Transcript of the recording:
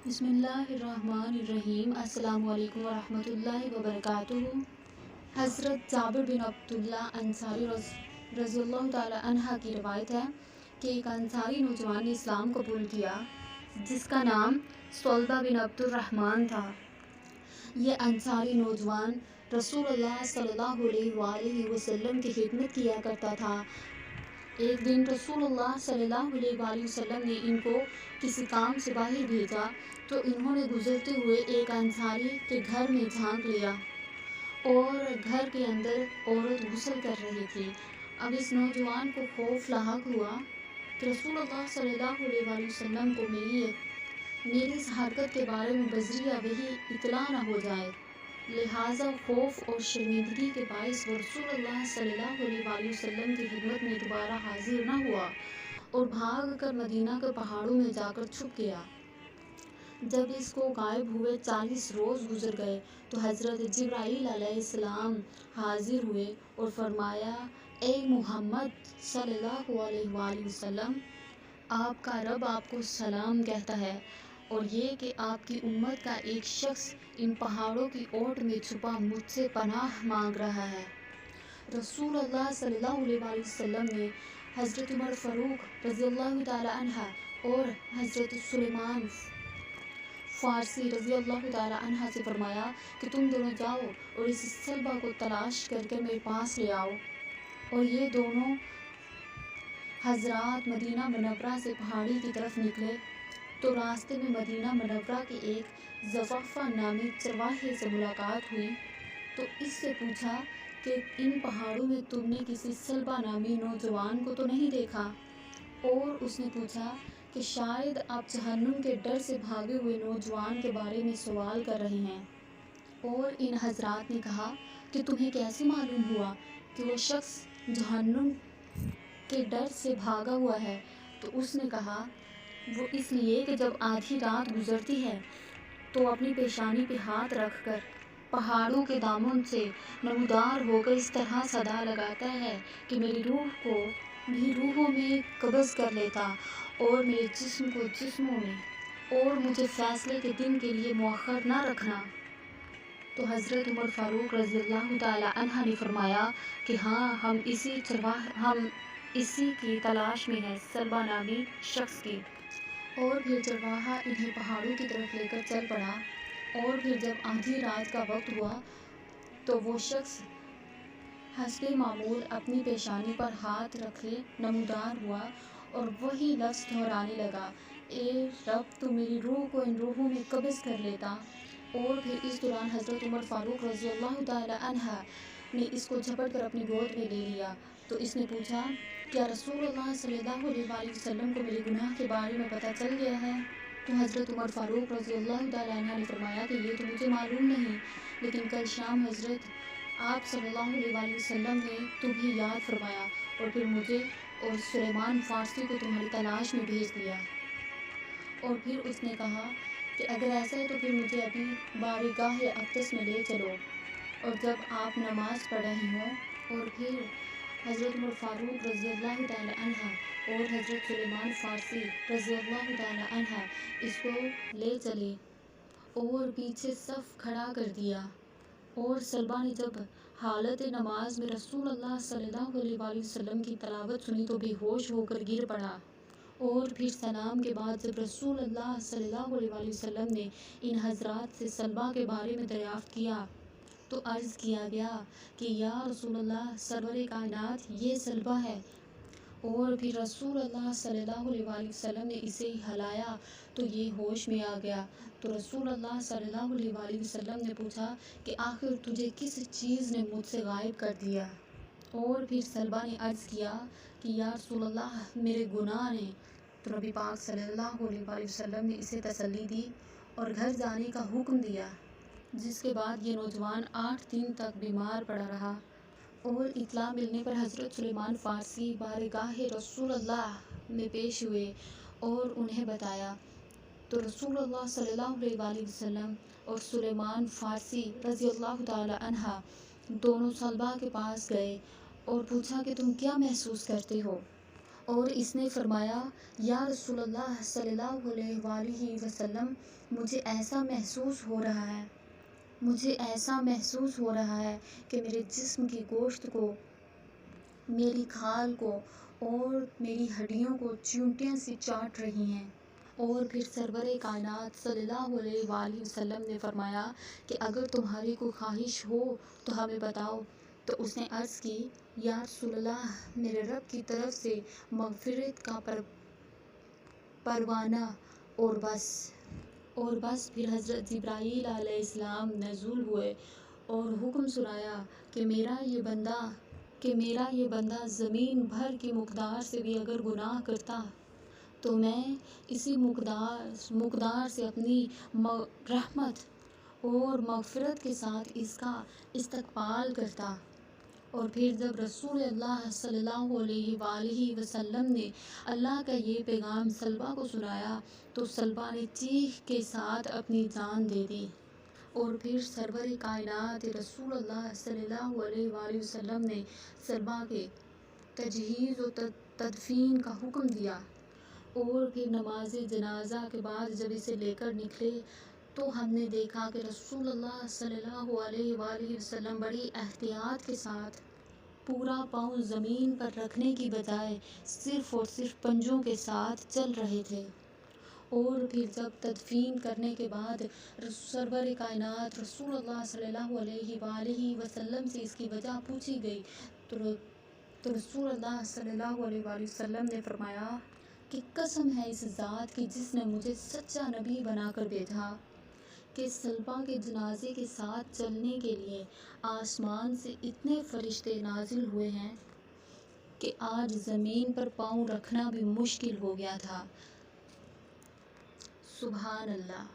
بسم اللہ الرحمن الرحیم۔ السلام علیکم ورحمۃ اللہ وبرکاتہ۔ حضرت جابر بن عبداللہ انصاری رضی اللہ تعالیٰ عنہ کی روایت ہے کہ ایک انصاری نوجوان نے اسلام قبول کیا جس کا نام صلبہ بن عبد الرحمن تھا۔ یہ انصاری نوجوان رسول اللہ صلی اللہ علیہ وآلہ وسلم کی خدمت کیا کرتا تھا۔ ایک دن رسول اللہ صلی اللہ علیہ وآلہ وسلم نے ان کو کسی کام سے باہر بھیجا تو انہوں نے گزرتے ہوئے ایک انصاری کے گھر میں جھانک لیا اور گھر کے اندر عورت غسل کر رہی تھی۔ اب اس نوجوان کو خوف لاحق ہوا کہ رسول اللہ صلی اللہ علیہ وآلہ وسلم کو میری اس حرکت کے بارے میں بذریعہ وحی اطلاع نہ ہو جائے، لہٰذا خوف اور شرمندگی کے باعث وہ رسول اللہ صلی اللہ علیہ وآلہ وسلم کی خدمت میں دوبارہ حاضر نہ ہوا اور بھاگ کر مدینہ کے پہاڑوں میں جا کر چھپ گیا۔ جب اس کو غائب ہوئے 40 روز گزر گئے تو حضرت جبرائیل علیہ السلام حاضر ہوئے اور فرمایا، اے محمد صلی اللہ علیہ وآلہ وسلم، آپ کا رب آپ کو سلام کہتا ہے اور یہ کہ آپ کی امت کا ایک شخص ان پہاڑوں کی اوٹ میں چھپا مجھ سے پناہ مانگ رہا ہے۔ رسول اللہ صلی اللہ علیہ وآلہ وسلم نے حضرت عمر فاروق رضی اللہ تعالیٰ عنہ اور حضرت سلیمان فارسی رضی اللہ تعالیٰ عنہ سے فرمایا کہ تم دونوں جاؤ اور اس صلبہ کو تلاش کر کے میرے پاس لے آؤ۔ اور یہ دونوں حضرات مدینہ منورہ سے پہاڑی کی طرف نکلے تو راستے میں مدینہ منورہ کے ایک ضفافہ نامی چرواہے سے ملاقات ہوئی تو اس سے پوچھا کہ ان پہاڑوں میں تم نے کسی صلبہ نامی نوجوان کو تو نہیں دیکھا؟ اور اس نے پوچھا کہ شاید آپ جہنم کے ڈر سے بھاگے ہوئے نوجوان کے بارے میں سوال کر رہے ہیں۔ اور ان حضرات نے کہا کہ تمہیں کیسے معلوم ہوا کہ وہ شخص جہنم کے ڈر سے بھاگا ہوا ہے؟ تو اس نے کہا، وہ اس لیے کہ جب آدھی رات گزرتی ہے تو اپنی پیشانی پہ ہاتھ رکھ کر پہاڑوں کے دامن سے نمودار ہو کر اس طرح صدا لگاتا ہے کہ میری روح کو بھی روحوں میں قبض کر لیتا اور میرے جسم کو جسموں میں، اور مجھے فیصلے کے دن کے لیے مؤخر نہ رکھنا۔ تو حضرت عمر فاروق رضی اللہ تعالیٰ عنہ نے فرمایا کہ ہاں، ہم اسی کی تلاش میں ہیں، صلبہ نامی شخص کی۔ اور پھر چرواہا انہیں پہاڑوں کی طرف لے کر چل پڑا۔ اور پھر جب آدھی رات کا وقت ہوا تو وہ شخص حسب معمول اپنی پیشانی پر ہاتھ رکھے نمودار ہوا اور وہی لفظ دہرانے لگا، اے رب، تو میری روح کو ان روحوں میں قبض کر لیتا۔ اور پھر اس دوران حضرت عمر فاروق رضی اللہ تعالیٰ عنہ نے اس کو جھپٹ کر اپنی گود میں لے لیا۔ تو اس نے پوچھا، کیا رسول اللہ صلی اللہ علیہ وآلہ وسلم کو میرے گناہ کے بارے میں پتہ چل گیا ہے؟ تو حضرت عمر فاروق رضی اللہ تعالیٰ عنہ نے فرمایا کہ یہ تو مجھے معلوم نہیں، لیکن کل شام حضرت آپ صلی اللہ علیہ وآلہ وسلم نے تمہیں یاد فرمایا اور پھر مجھے اور سلیمان فارسی کو تمہاری تلاش میں بھیج دیا۔ اور پھر اس نے کہا کہ اگر ایسا ہے تو پھر مجھے ابھی بارگاہ اقدس میں لے چلو، اور جب آپ نماز پڑھ رہے ہوں۔ اور پھر حضرت عمر فاروق رضی اللہ تعالیٰ عنہ اور حضرت سلیمان فارسی رضی اللہ تعالیٰ عنہ اس کو لے چلے اور پیچھے صف کھڑا کر دیا۔ اور صلبہ نے جب حالت نماز میں رسول اللہ صلی اللہ علیہ وآلہ وسلم کی تلاوت سنی تو بے ہوش ہو کر گر پڑا۔ اور پھر سلام کے بعد جب رسول اللہ صلی اللہ علیہ وآلہ وسلم نے ان حضرات سے صلبہ کے بارے میں دریافت کیا تو عرض کیا گیا کہ یا رسول اللہ، سرور کائنات، یہ صلبہ ہے۔ اور پھر رسول اللہ صلی اللہ علیہ وآلہ وسلم نے اسے ہلایا تو یہ ہوش میں آ گیا۔ تو رسول اللہ صلی اللہ علیہ وآلہ وسلم نے پوچھا کہ آخر تجھے کس چیز نے مجھ سے غائب کر دیا؟ اور پھر صلبہ نے عرض کیا کہ یا رسول اللہ، میرے گناہ نے۔ تو نبی پاک صلی اللہ علیہ وآلہ وسلم نے اسے تسلی دی اور گھر جانے کا حکم دیا، جس کے بعد یہ نوجوان 8 دن تک بیمار پڑا رہا۔ اور اطلاع ملنے پر حضرت سلیمان فارسی بارگاہ رسول اللہ میں پیش ہوئے اور انہیں بتایا۔ تو رسول اللہ صلی اللہ علیہ وآلہ وسلم اور سلیمان فارسی رضی اللہ تعالیٰ عنہ دونوں صلبہ کے پاس گئے اور پوچھا کہ تم کیا محسوس کرتے ہو؟ اور اس نے فرمایا یا رسول اللہ صلی اللہ علیہ وآلہ وسلم مجھے ایسا محسوس ہو رہا ہے کہ میرے جسم کی گوشت کو، میری کھال کو اور میری ہڈیوں کو چیونٹیاں سی چاٹ رہی ہیں۔ اور پھر سرور کائنات صلی اللہ علیہ وآلہ وسلم نے فرمایا کہ اگر تمہاری کوئی خواہش ہو تو ہمیں بتاؤ۔ تو اس نے عرض کی یا رسول اللہ میرے رب کی طرف سے مغفرت کا پروانہ اور بس پھر حضرت جبرائیل علیہ السلام نزول ہوئے اور حکم سنایا کہ میرا یہ بندہ زمین بھر کی مقدار سے بھی اگر گناہ کرتا تو میں اسی مقدار سے اپنی رحمت اور مغفرت کے ساتھ اس کا استقبال کرتا۔ اور پھر جب رسول اللہ صلی اللہ علیہ وآلہ وسلم نے اللہ کا یہ پیغام سلمہ کو سنایا تو سلمہ نے چیخ کے ساتھ اپنی جان دے دی۔ اور پھر سرور کائنات رسول اللہ صلی اللہ علیہ وآلہ وسلم نے سلمہ کے تجہیز و تدفین کا حکم دیا۔ اور پھر نماز جنازہ کے بعد جب اسے لے کر نکلے تو ہم نے دیکھا کہ رسول اللہ صلی اللہ علیہ وآلہ وسلم بڑی احتیاط کے ساتھ پورا پاؤں زمین پر رکھنے کی بجائے صرف اور صرف پنجوں کے ساتھ چل رہے تھے۔ اور پھر جب تدفین کرنے کے بعد سرور کائنات رسول اللہ صلی اللہ علیہ وآلہ وسلم سے اس کی وجہ پوچھی گئی تو رسول اللہ صلی اللہ علیہ وآلہ وسلم نے فرمایا کہ قسم ہے اس ذات کی جس نے مجھے سچا نبی بنا کر بھیجا کہ سلمہ کے جنازے کے ساتھ چلنے کے لیے آسمان سے اتنے فرشتے نازل ہوئے ہیں کہ آج زمین پر پاؤں رکھنا بھی مشکل ہو گیا تھا۔ سبحان اللہ۔